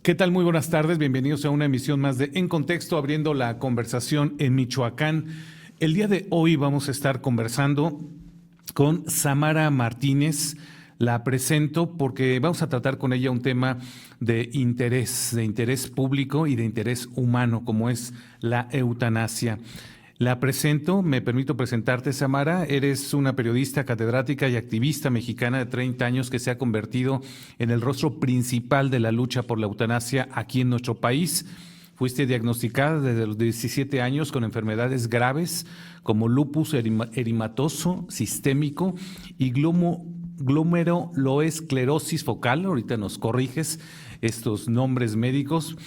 ¿Qué tal? Muy buenas tardes. Bienvenidos a una emisión más de En Contexto, abriendo la conversación en Michoacán. El día de hoy vamos a estar conversando con Samara Martínez. La presento porque vamos a tratar con ella un tema de interés público y de interés humano, como es la eutanasia. La presento, me permito presentarte, Samara. Eres una periodista, catedrática y activista mexicana de 30 años que se ha convertido en el rostro principal de la lucha por la eutanasia aquí en nuestro país. Fuiste diagnosticada desde los 17 años con enfermedades graves como lupus eritematoso sistémico y glomerulosclerosis focal. Ahorita nos corriges estos nombres médicos.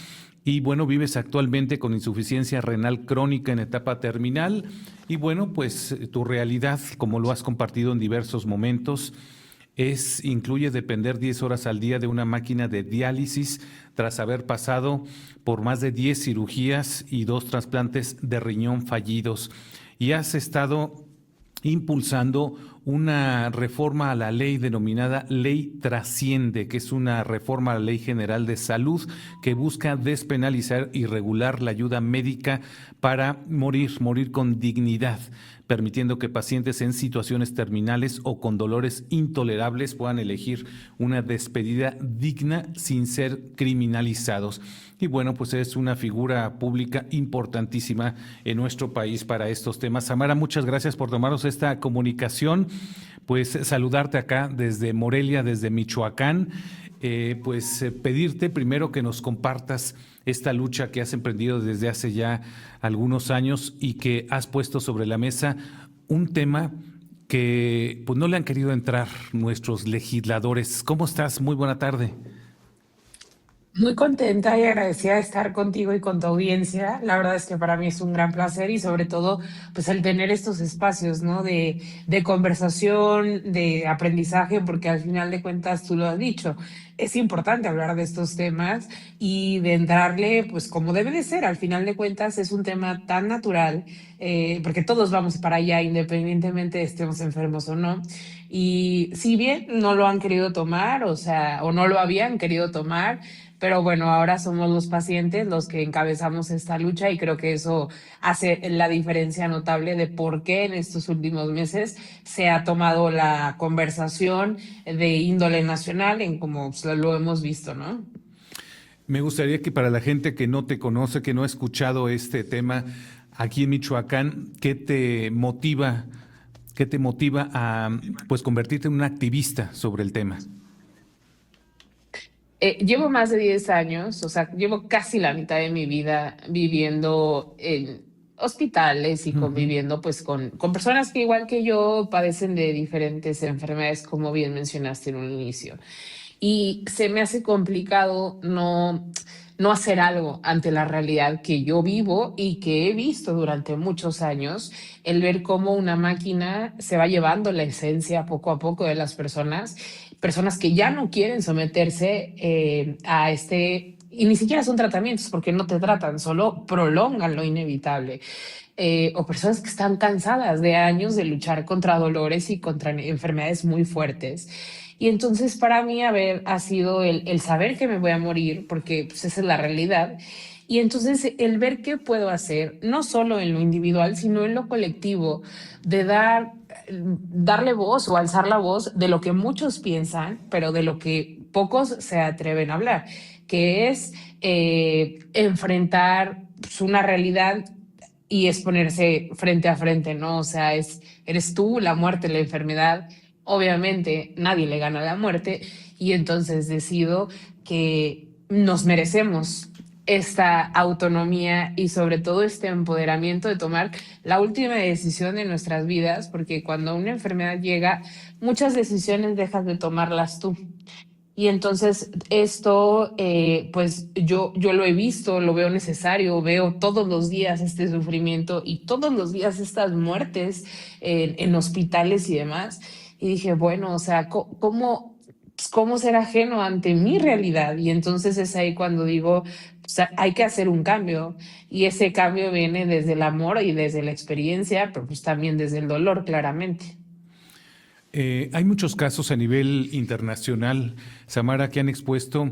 Y bueno, vives actualmente con insuficiencia renal crónica en etapa terminal. Y bueno, pues tu realidad, como lo has compartido en diversos momentos, incluye depender 10 horas al día de una máquina de diálisis tras haber pasado por más de 10 cirugías y 2 trasplantes de riñón fallidos. Y has estado impulsando una reforma a la ley denominada Ley Trasciende, que es una reforma a la Ley General de Salud que busca despenalizar y regular la ayuda médica para morir con dignidad, permitiendo que pacientes en situaciones terminales o con dolores intolerables puedan elegir una despedida digna sin ser criminalizados. Y bueno, pues es una figura pública importantísima en nuestro país para estos temas. Samara, muchas gracias por tomarnos esta comunicación. Pues saludarte acá desde Morelia, desde Michoacán. Pedirte primero que nos compartas esta lucha que has emprendido desde hace ya algunos años y que has puesto sobre la mesa un tema que pues no le han querido entrar nuestros legisladores. ¿Cómo estás? Muy buena tarde. Muy contenta y agradecida de estar contigo y con tu audiencia. La verdad es que para mí es un gran placer y sobre todo, pues el tener estos espacios, ¿no? De conversación, de aprendizaje, porque al final de cuentas tú lo has dicho, es importante hablar de estos temas y de entrarle, pues como debe de ser. Al final de cuentas es un tema tan natural, porque todos vamos para allá independientemente de estemos enfermos o no. Y si bien no lo han querido tomar, o sea, o no lo habían querido tomar, pero bueno, ahora somos los pacientes los que encabezamos esta lucha y creo que eso hace la diferencia notable de por qué en estos últimos meses se ha tomado la conversación de índole nacional en como pues, lo hemos visto, ¿no? Me gustaría que para la gente que no te conoce, que no ha escuchado este tema aquí en Michoacán, qué te motiva a pues convertirte en un activista sobre el tema? Llevo más de 10 años, o sea, llevo casi la mitad de mi vida viviendo en hospitales y Ujú. conviviendo pues con personas que igual que yo padecen de diferentes enfermedades, como bien mencionaste en un inicio. Y se me hace complicado no hacer algo ante la realidad que yo vivo y que he visto durante muchos años, el ver cómo una máquina se va llevando la esencia poco a poco de las personas que ya no quieren someterse a este, y ni siquiera son tratamientos porque no te tratan, solo prolongan lo inevitable. O personas que están cansadas de años de luchar contra dolores y contra enfermedades muy fuertes. Y entonces para mí ha sido el saber que me voy a morir, porque pues, esa es la realidad. Y entonces el ver qué puedo hacer, no solo en lo individual, sino en lo colectivo, de darle voz o alzar la voz de lo que muchos piensan, pero de lo que pocos se atreven a hablar, que es enfrentar pues, una realidad y es ponerse frente a frente, ¿no? O sea, eres tú, la muerte, la enfermedad. Obviamente nadie le gana a la muerte y entonces decido que nos merecemos esta autonomía y sobre todo este empoderamiento de tomar la última decisión de nuestras vidas, porque cuando una enfermedad llega, muchas decisiones dejas de tomarlas tú. Y entonces esto, pues yo lo he visto, lo veo necesario, veo todos los días este sufrimiento y todos los días estas muertes en hospitales y demás. Y dije, bueno, o sea, ¿cómo ser ajeno ante mi realidad? Y entonces es ahí cuando digo, o sea, hay que hacer un cambio. Y ese cambio viene desde el amor y desde la experiencia, pero pues también desde el dolor, claramente. Hay muchos casos a nivel internacional, Samara, que han expuesto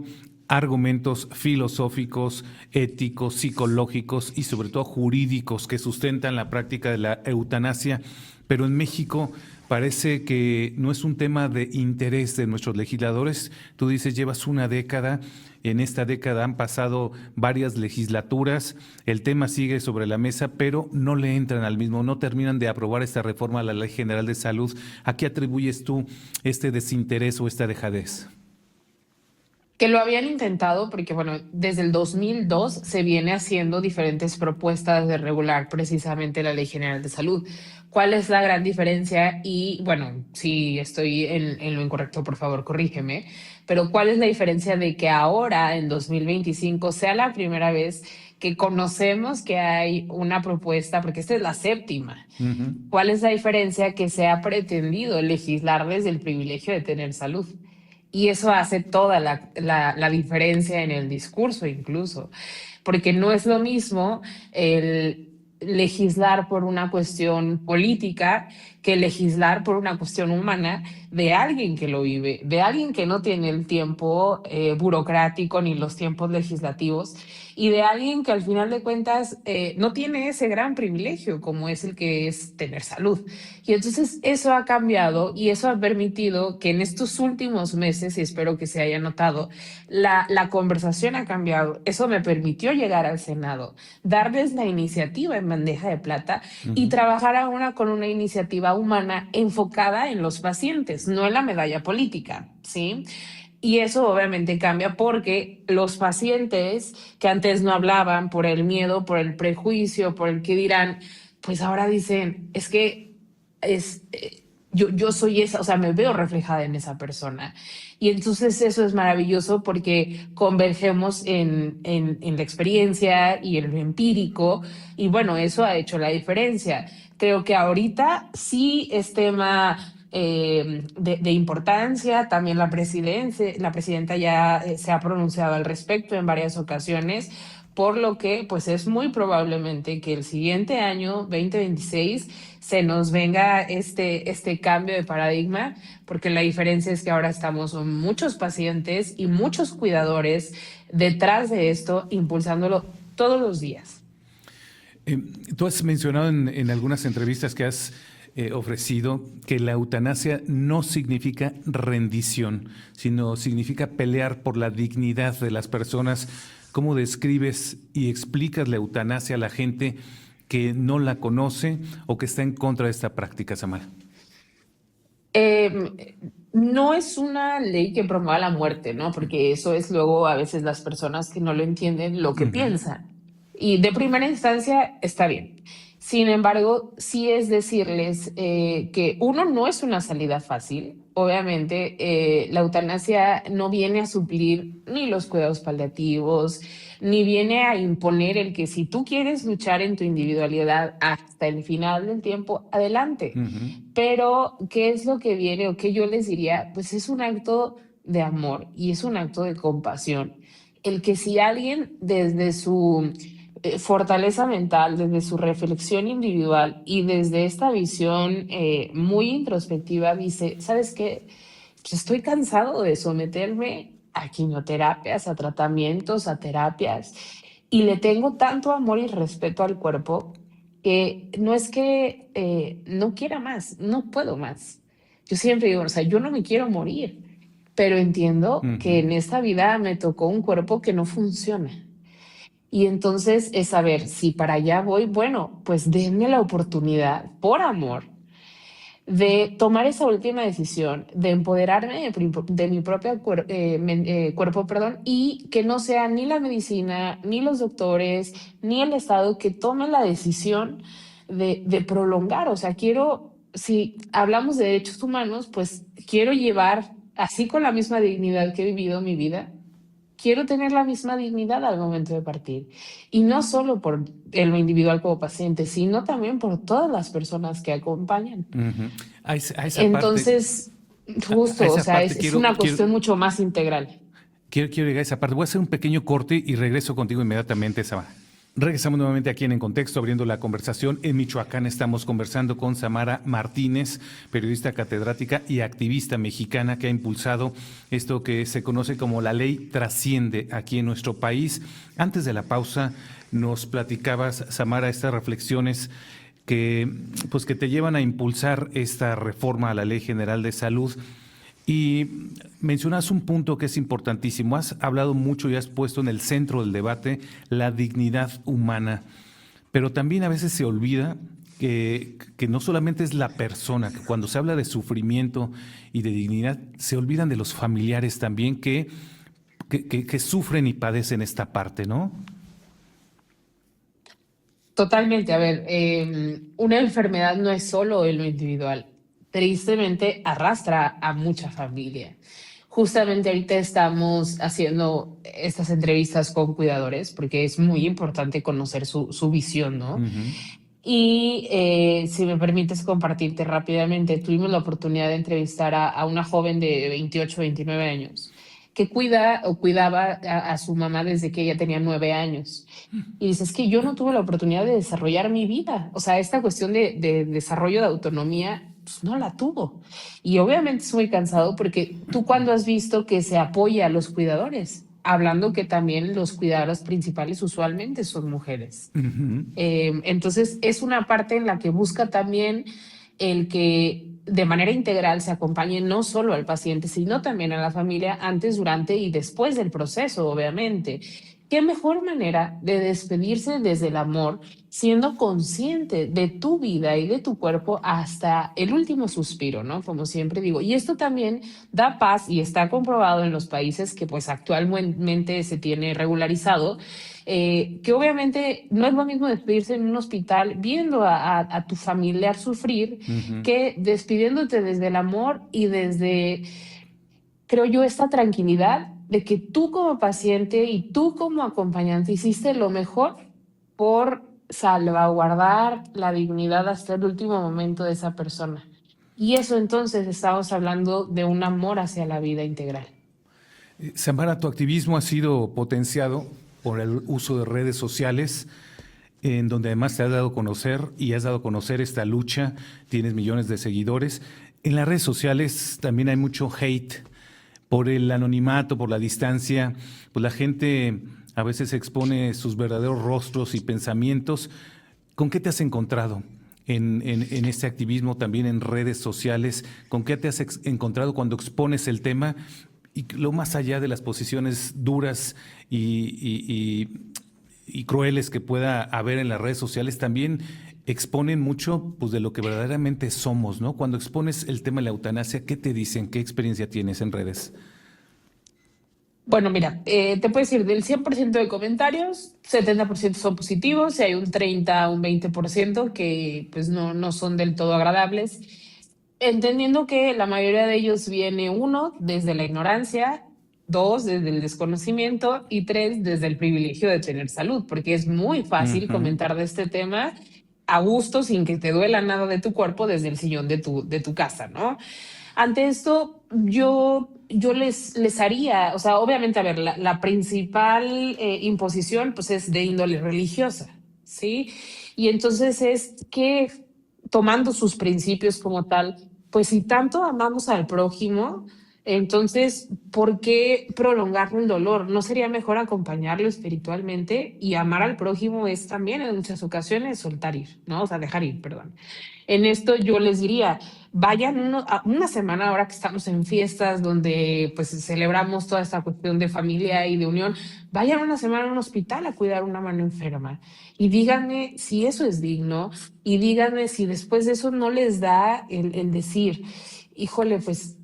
argumentos filosóficos, éticos, psicológicos y sobre todo jurídicos que sustentan la práctica de la eutanasia, pero en México parece que no es un tema de interés de nuestros legisladores. Tú dices, llevas una década, en esta década han pasado varias legislaturas, el tema sigue sobre la mesa, pero no le entran al mismo, no terminan de aprobar esta reforma a la Ley General de Salud. ¿A qué atribuyes tú este desinterés o esta dejadez? Que lo habían intentado porque, bueno, desde el 2002 se viene haciendo diferentes propuestas de regular precisamente la Ley General de Salud. ¿Cuál es la gran diferencia? Y bueno, si estoy en lo incorrecto, por favor, corrígeme, pero ¿cuál es la diferencia de que ahora, en 2025, sea la primera vez que conocemos que hay una propuesta, porque esta es la séptima? ¿Cuál es la diferencia? Que se ha pretendido legislar desde el privilegio de tener salud. Y eso hace toda la diferencia en el discurso incluso, porque no es lo mismo el legislar por una cuestión política que legislar por una cuestión humana de alguien que lo vive, de alguien que no tiene el tiempo burocrático ni los tiempos legislativos y de alguien que al final de cuentas no tiene ese gran privilegio como es el que es tener salud. Y entonces eso ha cambiado y eso ha permitido que en estos últimos meses, y espero que se haya notado, la conversación ha cambiado. Eso me permitió llegar al Senado, darles la iniciativa en bandeja de plata y trabajar ahora con una iniciativa humana enfocada en los pacientes, no en la medalla política, ¿sí? Y eso obviamente cambia porque los pacientes que antes no hablaban por el miedo, por el prejuicio, por el que dirán, pues ahora dicen, es que yo soy esa, o sea, me veo reflejada en esa persona. Y entonces eso es maravilloso porque convergemos en la experiencia y en lo empírico. Y bueno, eso ha hecho la diferencia. Creo que ahorita sí es tema de importancia. También la presidenta ya se ha pronunciado al respecto en varias ocasiones, por lo que pues es muy probablemente que el siguiente año, 2026, se nos venga este cambio de paradigma, porque la diferencia es que ahora estamos muchos pacientes y muchos cuidadores detrás de esto, impulsándolo todos los días. Tú has mencionado en algunas entrevistas que has ofrecido que la eutanasia no significa rendición, sino significa pelear por la dignidad de las personas. ¿Cómo describes y explicas la eutanasia a la gente que no la conoce o que está en contra de esta práctica, Samara? No es una ley que promueva la muerte, ¿no? Porque eso es luego a veces las personas que no lo entienden lo que piensan. Y de primera instancia está bien. Sin embargo, sí es decirles que uno no es una salida fácil. Obviamente, la eutanasia no viene a suplir ni los cuidados paliativos, ni viene a imponer el que si tú quieres luchar en tu individualidad hasta el final del tiempo, adelante. Pero, ¿qué es lo que viene o qué yo les diría? Pues es un acto de amor y es un acto de compasión. El que si alguien desde su fortaleza mental, desde su reflexión individual y desde esta visión muy introspectiva dice, ¿sabes qué? Pues estoy cansado de someterme a quimioterapias, a tratamientos, a terapias y le tengo tanto amor y respeto al cuerpo que no es que no quiera más, no puedo más. Yo siempre digo, o sea, yo no me quiero morir, pero entiendo que en esta vida me tocó un cuerpo que no funciona. Y entonces es saber si para allá voy, bueno, pues denme la oportunidad, por amor, de tomar esa última decisión, de empoderarme de mi propio cuerpo, perdón, y que no sea ni la medicina, ni los doctores, ni el Estado que tome la decisión de prolongar. O sea, quiero, si hablamos de derechos humanos, pues quiero llevar, así con la misma dignidad que he vivido mi vida, quiero tener la misma dignidad al momento de partir. Y no solo por en lo individual como paciente, sino también por todas las personas que acompañan. A esa Entonces, a justo, o esa sea, parte es una cuestión mucho más integral. quiero llegar a esa parte. Voy a hacer un pequeño corte y regreso contigo inmediatamente, Samara. Regresamos nuevamente aquí En Contexto, abriendo la conversación. En Michoacán estamos conversando con Samara Martínez, periodista catedrática y activista mexicana que ha impulsado esto que se conoce como la ley Trasciende aquí en nuestro país. Antes de la pausa nos platicabas, Samara, estas reflexiones que te llevan a impulsar esta reforma a la Ley General de Salud. Y mencionas un punto que es importantísimo. Has hablado mucho y has puesto en el centro del debate la dignidad humana, pero también a veces se olvida que no solamente es la persona, que cuando se habla de sufrimiento y de dignidad, se olvidan de los familiares también que sufren y padecen esta parte, ¿no? Totalmente. A ver, una enfermedad no es solo en lo individual. Tristemente arrastra a mucha familia. Justamente ahorita estamos haciendo estas entrevistas con cuidadores porque es muy importante conocer su visión, ¿no? Ujú. Y si me permites compartirte rápidamente, tuvimos la oportunidad de entrevistar a una joven de 28, 29 años que cuida o cuidaba a su mamá desde que ella tenía 9 años. Y dices que yo no tuve la oportunidad de desarrollar mi vida. O sea, esta cuestión de desarrollo de autonomía, pues no la tuvo. Y obviamente es muy cansado porque tú cuando has visto que se apoya a los cuidadores, hablando que también los cuidadores principales usualmente son mujeres. Ujú. Entonces, es una parte en la que busca también el que de manera integral se acompañe no solo al paciente, sino también a la familia antes, durante y después del proceso, obviamente. ¿Qué mejor manera de despedirse desde el amor, siendo consciente de tu vida y de tu cuerpo hasta el último suspiro, ¿no? Como siempre digo. Y esto también da paz y está comprobado en los países que pues actualmente se tiene regularizado, que obviamente no es lo mismo despedirse en un hospital viendo a tu familiar sufrir Ujú. que despidiéndote desde el amor y desde, creo yo, esta tranquilidad de que tú como paciente y tú como acompañante hiciste lo mejor por salvaguardar la dignidad hasta el último momento de esa persona. Y eso entonces estamos hablando de un amor hacia la vida integral. Samara, tu activismo ha sido potenciado por el uso de redes sociales, en donde además te has dado a conocer y has dado a conocer esta lucha, tienes millones de seguidores. En las redes sociales también hay mucho hate por el anonimato, por la distancia, pues la gente a veces expone sus verdaderos rostros y pensamientos. ¿Con qué te has encontrado en este activismo también en redes sociales? ¿Con qué te has encontrado cuando expones el tema? Y lo más allá de las posiciones duras y crueles que pueda haber en las redes sociales, también exponen mucho pues, de lo que verdaderamente somos, ¿no? Cuando expones el tema de la eutanasia, ¿qué te dicen? ¿Qué experiencia tienes en redes? Bueno, mira, te puedo decir, del 100% de comentarios, 70% son positivos y hay un 30, un 20% que pues no son del todo agradables, entendiendo que la mayoría de ellos viene, uno, desde la ignorancia, dos, desde el desconocimiento y tres, desde el privilegio de tener salud, porque es muy fácil Ujú. comentar de este tema a gusto, sin que te duela nada de tu cuerpo desde el sillón de tu casa, ¿no? Ante esto, yo les haría, o sea, obviamente, a ver, la principal imposición pues es de índole religiosa, ¿sí? Y entonces es que tomando sus principios como tal, pues si tanto amamos al prójimo, entonces, ¿por qué prolongarle el dolor? ¿No sería mejor acompañarlo espiritualmente? Y amar al prójimo es también en muchas ocasiones soltar ir, ¿no? O sea, dejar ir, perdón. En esto yo les diría, vayan a una semana ahora que estamos en fiestas donde pues celebramos toda esta cuestión de familia y de unión, vayan una semana a un hospital a cuidar una mano enferma y díganme si eso es digno y díganme si después de eso no les da el decir, híjole, pues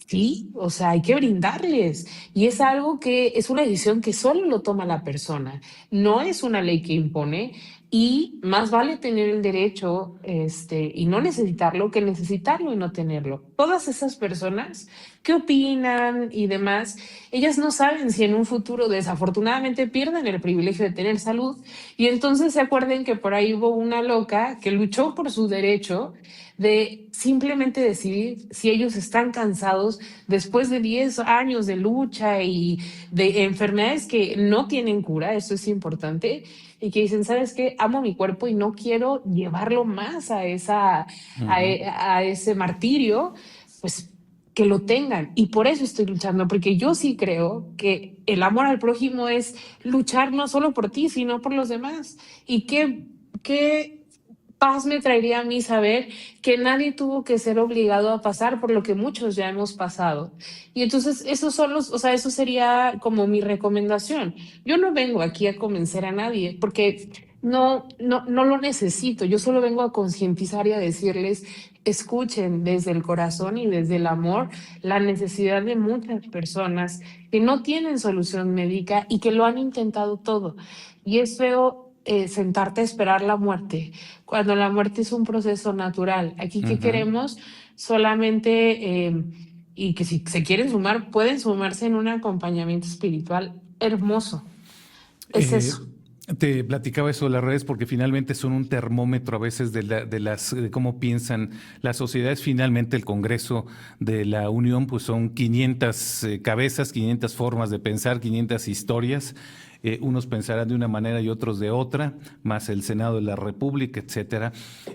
sí, o sea, hay que brindarles. Y es algo que es una decisión que solo lo toma la persona, no es una ley que impone y más vale tener el derecho y no necesitarlo que necesitarlo y no tenerlo. Todas esas personas que opinan y demás, ellas no saben si en un futuro desafortunadamente pierden el privilegio de tener salud y entonces se acuerden que por ahí hubo una loca que luchó por su derecho de simplemente decidir si ellos están cansados después de 10 años de lucha y de enfermedades que no tienen cura, eso es importante. y que dicen, ¿sabes qué? Amo mi cuerpo y no quiero llevarlo más a Ujú. a ese martirio, pues que lo tengan. Y por eso estoy luchando, porque yo sí creo que el amor al prójimo es luchar no solo por ti, sino por los demás. Y qué paz me traería a mí saber que nadie tuvo que ser obligado a pasar por lo que muchos ya hemos pasado. Y entonces esos son o sea, eso sería como mi recomendación. Yo no vengo aquí a convencer a nadie porque no lo necesito. Yo solo vengo a concientizar y a decirles, escuchen desde el corazón y desde el amor la necesidad de muchas personas que no tienen solución médica y que lo han intentado todo. Y es feo sentarte a esperar la muerte cuando la muerte es un proceso natural. Aquí, ¿qué Ujú. queremos? Solamente, y que si se quieren sumar, pueden sumarse en un acompañamiento espiritual hermoso. Es Eh, eso. Te platicaba eso de las redes porque finalmente son un termómetro a veces de cómo piensan las sociedades. Finalmente el Congreso de la Unión pues son 500 cabezas, 500 formas de pensar, 500 historias. Unos pensarán de una manera y otros de otra, más el Senado de la República, etcétera.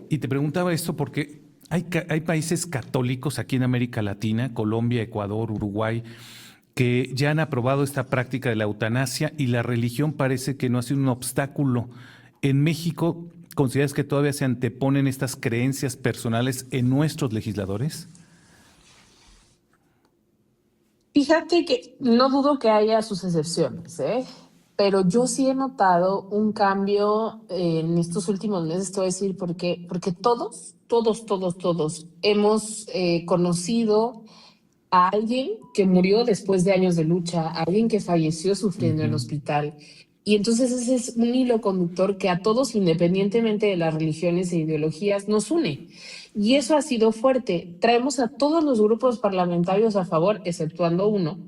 Y te preguntaba esto porque hay países católicos aquí en América Latina, Colombia, Ecuador, Uruguay, que ya han aprobado esta práctica de la eutanasia y la religión parece que no ha sido un obstáculo. En México, ¿consideras que todavía se anteponen estas creencias personales en nuestros legisladores? Fíjate que no dudo que haya sus excepciones, ¿eh? Pero yo sí he notado un cambio en estos últimos meses, te voy a decir por qué, porque todos hemos conocido a alguien que murió después de años de lucha, a alguien que falleció sufriendo en Ujú. hospital. Y entonces ese es un hilo conductor que a todos, independientemente de las religiones e ideologías, nos une. Y eso ha sido fuerte. Traemos a todos los grupos parlamentarios a favor, exceptuando uno,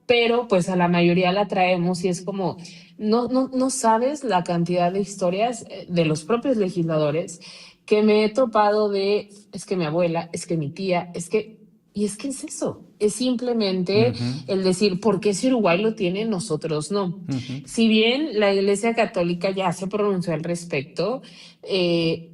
pero pues a la mayoría la traemos y es como, no sabes la cantidad de historias de los propios legisladores que me he topado de, es que mi abuela, es que mi tía, y es que es eso, es simplemente Ujú. el decir, ¿por qué si Uruguay lo tiene, nosotros no? Ujú. Si bien la Iglesia Católica ya se pronunció al respecto,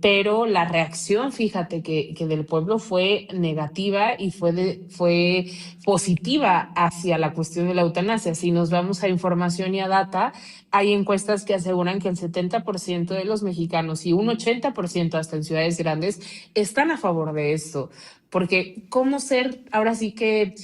pero la reacción, fíjate, que del pueblo fue negativa y fue positiva hacia la cuestión de la eutanasia. Si nos vamos a información y a data, hay encuestas que aseguran que el 70% de los mexicanos y un 80% hasta en ciudades grandes están a favor de esto. Porque cómo ser ahora sí que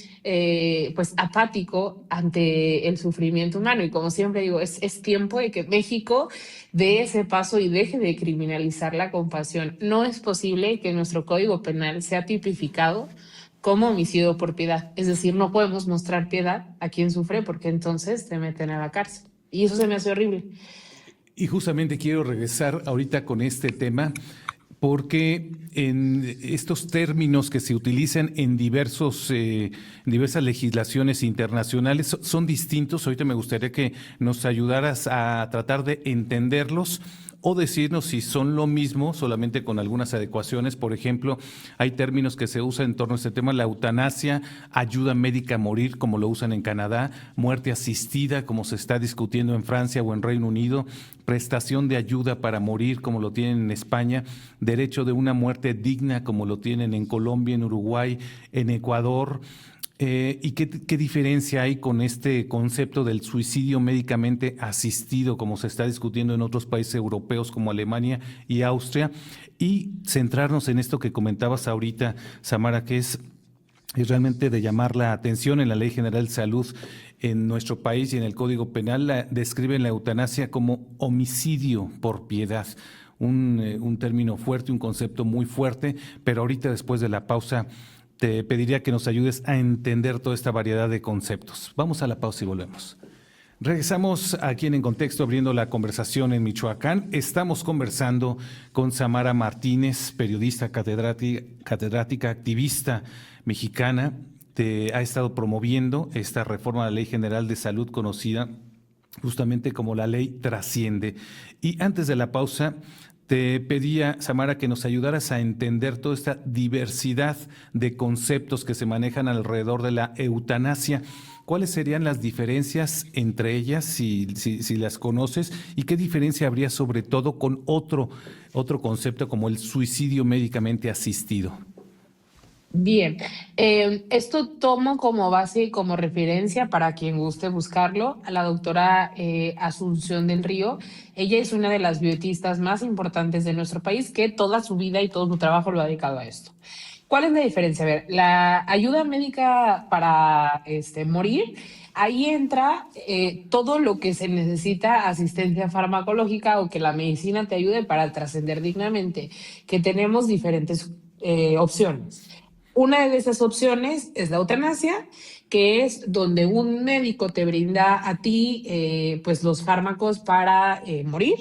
pues apático ante el sufrimiento humano. Y como siempre digo, es tiempo de que México dé ese paso y deje de criminalizar la compasión. No es posible que nuestro Código Penal sea tipificado como homicidio por piedad. Es decir, no podemos mostrar piedad a quien sufre porque entonces te meten a la cárcel. Y eso se me hace horrible. Y justamente quiero regresar ahorita con este tema porque en estos términos que se utilizan en diversas legislaciones internacionales son distintos. Ahorita me gustaría que nos ayudaras a tratar de entenderlos o decirnos si son lo mismo, solamente con algunas adecuaciones. Por ejemplo, hay términos que se usan en torno a este tema: la eutanasia, ayuda médica a morir, como lo usan en Canadá; muerte asistida, como se está discutiendo en Francia o en Reino Unido; prestación de ayuda para morir, como lo tienen en España; derecho de una muerte digna, como lo tienen en Colombia, en Uruguay, en Ecuador. ¿Y qué diferencia hay con este concepto del suicidio médicamente asistido, como se está discutiendo en otros países europeos como Alemania y Austria? Y centrarnos en esto que comentabas ahorita, Samara, que es realmente de llamar la atención. En la Ley General de Salud en nuestro país y en el Código Penal describen la eutanasia como homicidio por piedad. Un término fuerte, un concepto muy fuerte, pero ahorita, después de la pausa, te pediría que nos ayudes a entender toda esta variedad de conceptos. Vamos a la pausa y volvemos. Regresamos aquí En Contexto, abriendo la conversación en Michoacán. Estamos conversando con Samara Martínez, periodista, catedrática, activista mexicana. Ha estado promoviendo esta reforma a la Ley General de Salud, conocida justamente como la Ley Trasciende. Y antes de la pausa, te pedía, Samara, que nos ayudaras a entender toda esta diversidad de conceptos que se manejan alrededor de la eutanasia. ¿Cuáles serían las diferencias entre ellas, si las conoces? ¿Y qué diferencia habría sobre todo con otro concepto como el suicidio médicamente asistido? Bien, esto tomo como base y como referencia para quien guste buscarlo a la doctora Asunción del Río. Ella es una de las bioetistas más importantes de nuestro país que toda su vida y todo su trabajo lo ha dedicado a esto. ¿Cuál es la diferencia? A ver, la ayuda médica para morir, ahí entra todo lo que se necesita, asistencia farmacológica o que la medicina te ayude para trascender dignamente, que tenemos diferentes opciones. Una de esas opciones es la eutanasia, que es donde un médico te brinda a ti pues los fármacos para morir.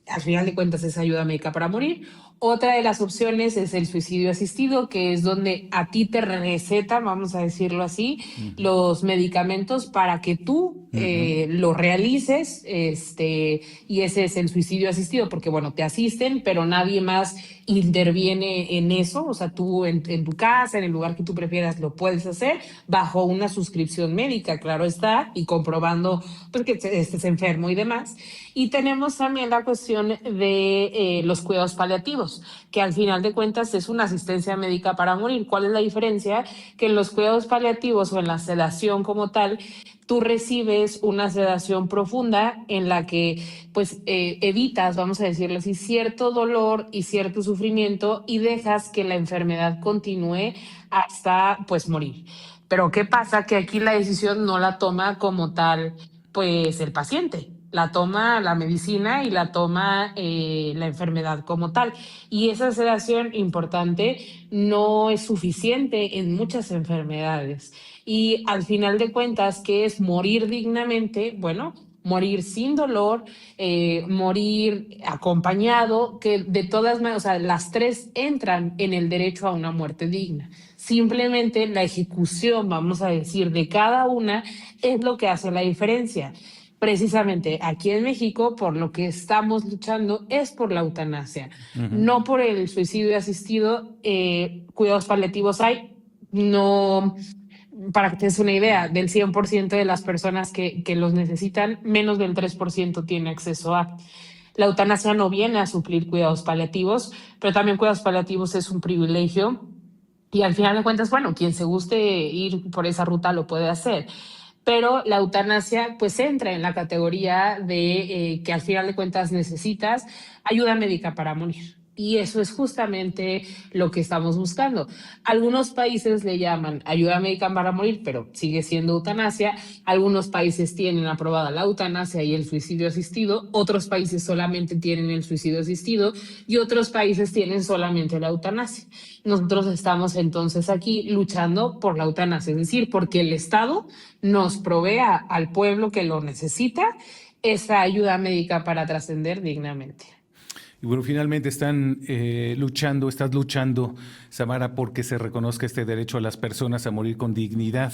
Al final de cuentas es ayuda médica para morir. Otra de las opciones es el suicidio asistido, que es donde a ti te recetan, vamos a decirlo así, los medicamentos para que tú lo realices, y ese es el suicidio asistido, porque bueno, te asisten, pero nadie más interviene en eso, o sea, tú en tu casa, en el lugar que tú prefieras, lo puedes hacer bajo una suscripción médica, claro está, y comprobando pues, que estés enfermo y demás. Y tenemos también la cuestión de los cuidados paliativos, que al final de cuentas es una asistencia médica para morir. ¿Cuál es la diferencia? Que en los cuidados paliativos o en la sedación como tal, tú recibes una sedación profunda en la que pues evitas, vamos a decirlo así, cierto dolor y cierto sufrimiento y dejas que la enfermedad continúe hasta pues morir. Pero ¿qué pasa? Que aquí la decisión no la toma como tal pues el paciente, la toma la medicina y la toma la enfermedad como tal. Y esa sedación importante no es suficiente en muchas enfermedades. Y al final de cuentas, ¿qué es morir dignamente? Bueno, morir sin dolor, morir acompañado, que de todas maneras, o sea, las tres entran en el derecho a una muerte digna. Simplemente la ejecución, vamos a decir, de cada una es lo que hace la diferencia. Precisamente aquí en México, por lo que estamos luchando es por la eutanasia, Ujú. no por el suicidio asistido. Cuidados paliativos hay, no, para que te des una idea, del 100% de las personas que los necesitan, menos del 3% tiene acceso a. La eutanasia no viene a suplir cuidados paliativos, pero también cuidados paliativos es un privilegio y al final de cuentas, bueno, quien se guste ir por esa ruta lo puede hacer. Pero la eutanasia pues entra en la categoría de que al final de cuentas necesitas ayuda médica para morir. Y eso es justamente lo que estamos buscando. Algunos países le llaman ayuda médica para morir, pero sigue siendo eutanasia. Algunos países tienen aprobada la eutanasia y el suicidio asistido. Otros países solamente tienen el suicidio asistido y otros países tienen solamente la eutanasia. Nosotros estamos entonces aquí luchando por la eutanasia, es decir, porque el Estado nos provea al pueblo que lo necesita esa ayuda médica para trascender dignamente. Y bueno, finalmente estás luchando, Samara, porque se reconozca este derecho a las personas a morir con dignidad.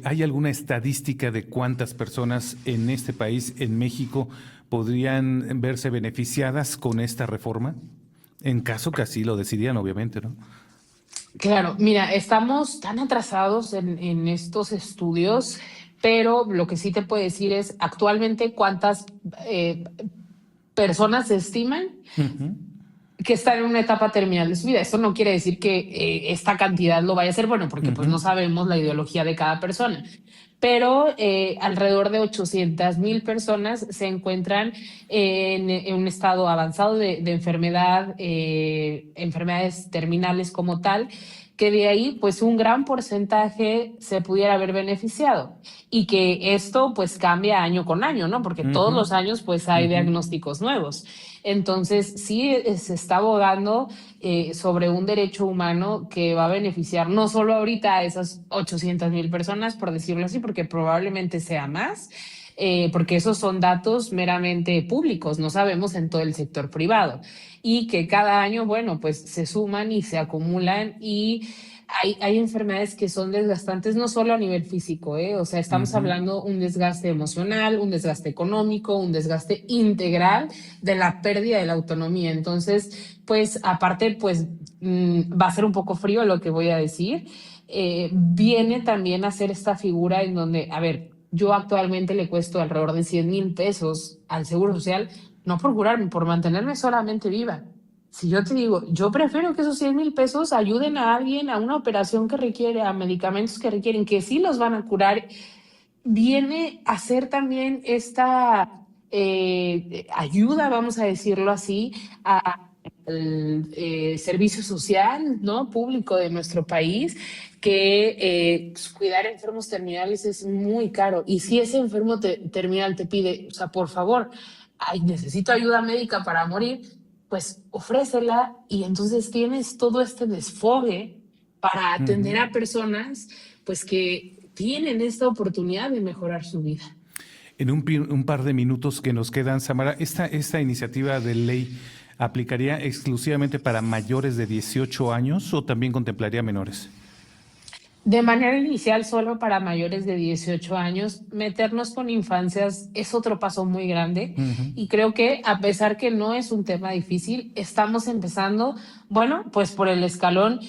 ¿Hay alguna estadística de cuántas personas en este país, en México, podrían verse beneficiadas con esta reforma? En caso que así lo decidieran, obviamente, ¿no? Claro, mira, estamos tan atrasados en estos estudios, pero lo que sí te puedo decir es actualmente cuántas eh, personas se estiman Ujú. que están en una etapa terminal de su vida. Esto no quiere decir que esta cantidad lo vaya a ser bueno, porque pues Ujú. no sabemos la ideología de cada persona. Pero alrededor de 800,000 personas se encuentran en un estado avanzado de enfermedad, enfermedades terminales como tal, que de ahí pues un gran porcentaje se pudiera haber beneficiado y que esto pues cambia año con año, ¿no? Porque todos Ujú. los años pues hay Ujú. diagnósticos nuevos. Entonces sí se está abogando sobre un derecho humano que va a beneficiar no solo ahorita a esas 800,000 personas, por decirlo así, porque probablemente sea más, porque esos son datos meramente públicos, no sabemos en todo el sector privado, y que cada año, bueno, pues se suman y se acumulan y hay enfermedades que son desgastantes no solo a nivel físico, o sea, estamos Ujú. hablando un desgaste emocional, un desgaste económico, un desgaste integral de la pérdida de la autonomía. Entonces, pues aparte, pues va a ser un poco frío lo que voy a decir, viene también a ser esta figura en donde, a ver, yo actualmente le cuesto alrededor de 100,000 pesos al Seguro Social, no por curarme, por mantenerme solamente viva. Si yo te digo, yo prefiero que esos 100,000 pesos ayuden a alguien a una operación que requiere, a medicamentos que requieren, que sí los van a curar, viene a ser también esta ayuda, vamos a decirlo así, al servicio social, ¿no? Público de nuestro país, que pues, cuidar enfermos terminales es muy caro. Y si ese enfermo terminal te pide, o sea, por favor, ay, necesito ayuda médica para morir, pues ofrécela y entonces tienes todo este desfogue para atender Ujú. a personas pues que tienen esta oportunidad de mejorar su vida. En un par de minutos que nos quedan, Samara, ¿esta iniciativa de ley aplicaría exclusivamente para mayores de 18 años o también contemplaría menores? De manera inicial, solo para mayores de 18 años, meternos con infancias es otro paso muy grande Ujú. y creo que a pesar que no es un tema difícil, estamos empezando, bueno, pues por el escalón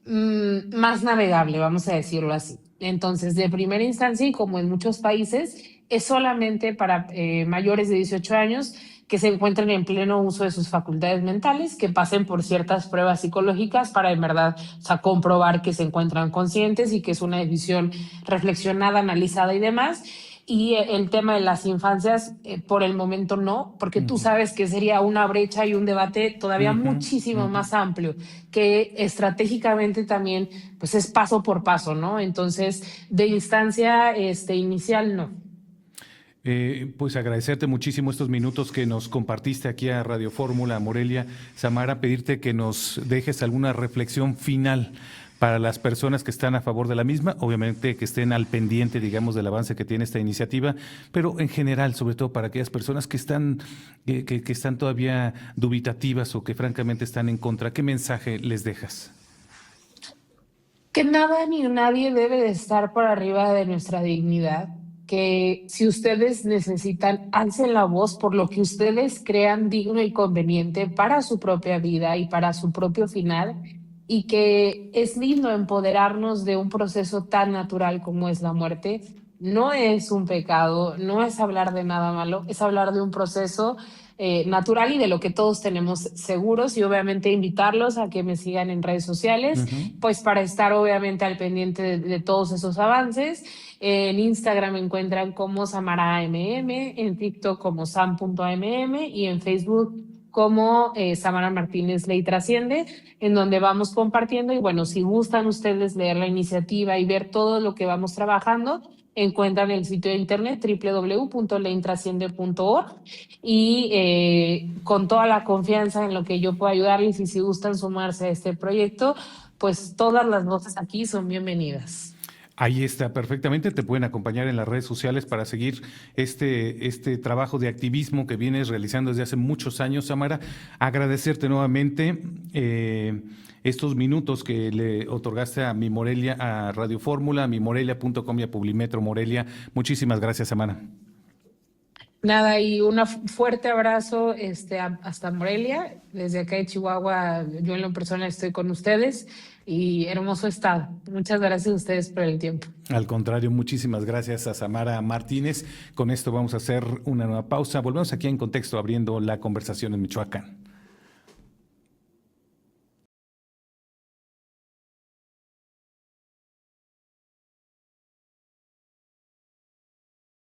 más navegable, vamos a decirlo así. Entonces, de primera instancia, y como en muchos países, es solamente para mayores de 18 años que se encuentren en pleno uso de sus facultades mentales, que pasen por ciertas pruebas psicológicas para en verdad, o sea, comprobar que se encuentran conscientes y que es una decisión reflexionada, analizada y demás. Y el tema de las infancias, por el momento no, porque tú Ujú. sabes que sería una brecha y un debate todavía Ujú. muchísimo Ujú. más amplio, que estratégicamente también, pues es paso por paso, ¿no? Entonces, de instancia inicial, no. Pues agradecerte muchísimo estos minutos que nos compartiste aquí a Radio Fórmula Morelia. Samara, pedirte que nos dejes alguna reflexión final para las personas que están a favor de la misma, obviamente que estén al pendiente, digamos, del avance que tiene esta iniciativa, pero en general, sobre todo para aquellas personas que están todavía dubitativas o que francamente están en contra. ¿Qué mensaje les dejas? Que nada ni nadie debe de estar por arriba de nuestra dignidad, que si ustedes necesitan, alcen la voz por lo que ustedes crean digno y conveniente para su propia vida y para su propio final, y que es lindo empoderarnos de un proceso tan natural como es la muerte. No es un pecado, no es hablar de nada malo, es hablar de un proceso natural y de lo que todos tenemos seguros, y obviamente invitarlos a que me sigan en redes sociales Ujú. pues para estar obviamente al pendiente de todos esos avances. En Instagram me encuentran como SamaraAMM, en TikTok como sam.amm y en Facebook como Samara Martínez Ley Trasciende, en donde vamos compartiendo. Y bueno, si gustan ustedes leer la iniciativa y ver todo lo que vamos trabajando, encuentran el sitio de internet www.leintrasciende.org y con toda la confianza en lo que yo pueda ayudarles, y si gustan sumarse a este proyecto, pues todas las voces aquí son bienvenidas. Ahí está, perfectamente. Te pueden acompañar en las redes sociales para seguir este trabajo de activismo que vienes realizando desde hace muchos años, Samara. Agradecerte nuevamente estos minutos que le otorgaste a Mi Morelia, a Radio Fórmula, a mimorelia.com y a Publimetro Morelia. Muchísimas gracias, Samara. Nada, y un fuerte abrazo hasta Morelia. Desde acá de Chihuahua, yo en lo personal estoy con ustedes y hermoso estado. Muchas gracias a ustedes por el tiempo. Al contrario, muchísimas gracias a Samara Martínez. Con esto vamos a hacer una nueva pausa. Volvemos aquí en Contexto, abriendo la conversación en Michoacán.